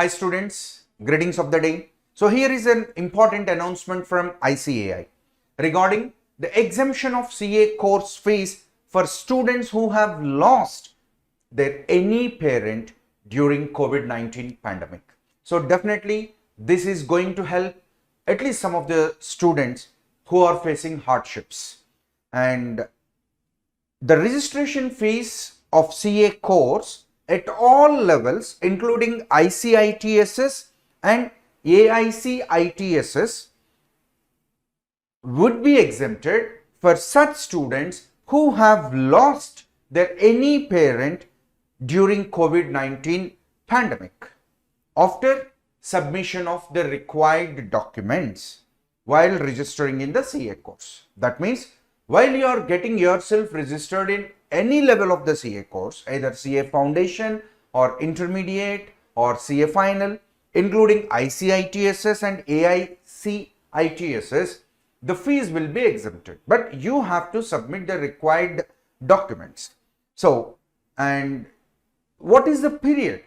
Hi students, greetings of the day. So here is an important announcement from Icai regarding the exemption of CA course fees for students who have lost their any parent during COVID-19 pandemic. So definitely this is going to help at least some of the students who are facing hardships. And the registration fees of CA course at all levels including ICITSS and AICITSS would be exempted for such students who have lost their any parent during COVID-19 pandemic after submission of the required documents while registering in the CA course. That means while you are getting yourself registered in any level of the CA course, either CA Foundation or Intermediate or CA Final, including ICITSS and AICITSS, the fees will be exempted, but you have to submit the required documents. So, and what is the period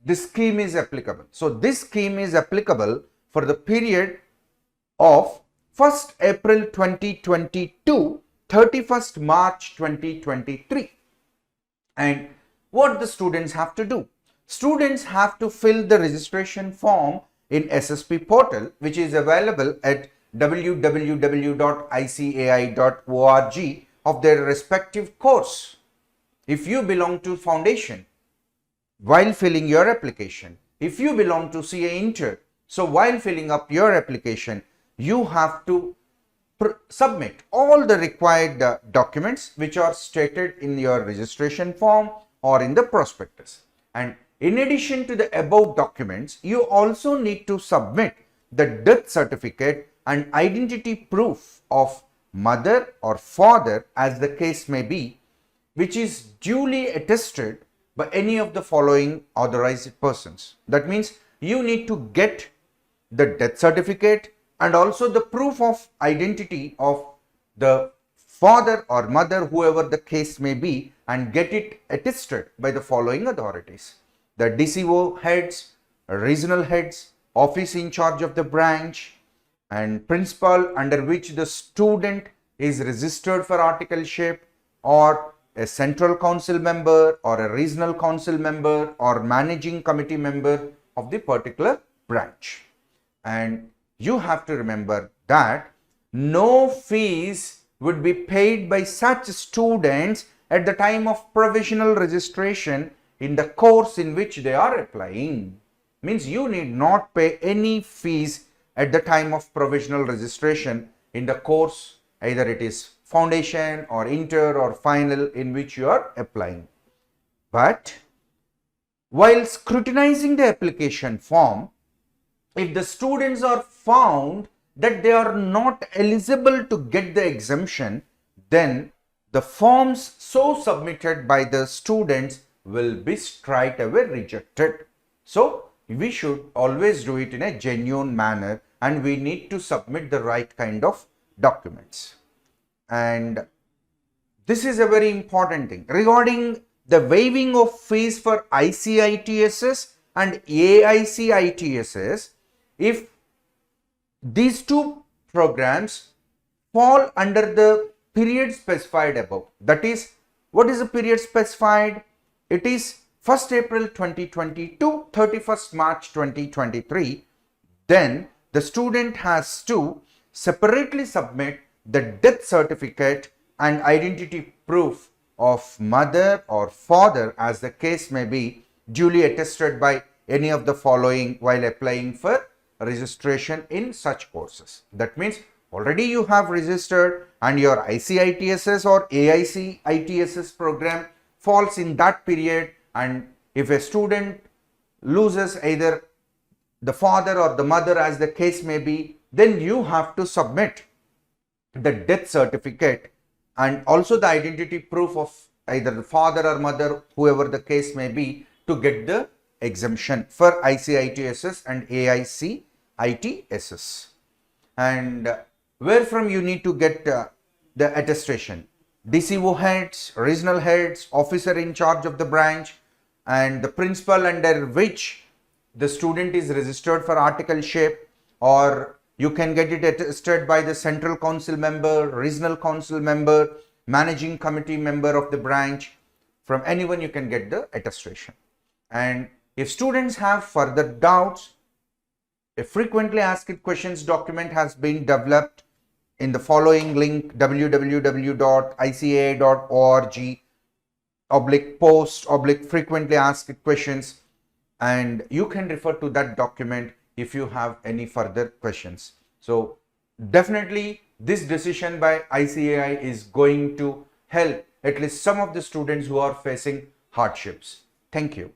this scheme is applicable? So, this scheme is applicable for the period of 1st April 2022 31st March 2023. And what the students have to do? Students have to fill the registration form in SSP portal, which is available at www.icai.org of their respective course. If you belong to Foundation, while filling your application, if you belong to CA Inter, so while filling up your application, you have to submit all the required documents which are stated in your registration form or in the prospectus. And in addition to the above documents, you also need to submit the death certificate and identity proof of mother or father as the case may be, which is duly attested by any of the following authorized persons. That means you need to get the death certificate and also the proof of identity of the father or mother, whoever the case may be, and get it attested by the following authorities: the DCO heads, regional heads, office in charge of the branch, and principal under which the student is registered for articleship, or a central council member or a regional council member or managing committee member of the particular branch. And you have to remember that no fees would be paid by such students at the time of provisional registration in the course in which they are applying. Means you need not pay any fees at the time of provisional registration in the course, either it is Foundation or Inter or Final in which you are applying. But while scrutinizing the application form, if the students are found that they are not eligible to get the exemption, then the forms so submitted by the students will be straight away rejected. So we should always do it in a genuine manner, and we need to submit the right kind of documents. And this is a very important thing regarding the waiving of fees for ICITSS and AICITSS. If these two programs fall under the period specified above, that is, what is the period specified? It is 1st April 2022, 31st March 2023, then the student has to separately submit the death certificate and identity proof of mother or father as the case may be, duly attested by any of the following while applying for registration in such courses. That means already you have registered and your ICITSS or AICITSS program falls in that period, and if a student loses either the father or the mother as the case may be, then you have to submit the death certificate and also the identity proof of either the father or mother, whoever the case may be, to get the exemption for ICITSS and AICITSS. And where from you need to get the attestation? DCO heads, regional heads, officer in charge of the branch, and the principal under which the student is registered for articleship, or you can get it attested by the central council member, regional council member, managing committee member of the branch. From anyone you can get the attestation. And if students have further doubts, a frequently asked questions document has been developed in the following link: www.ica.org/post/frequently asked questions, and you can refer to that document if you have any further questions. So definitely this decision by ICAI is going to help at least some of the students who are facing hardships. Thank you.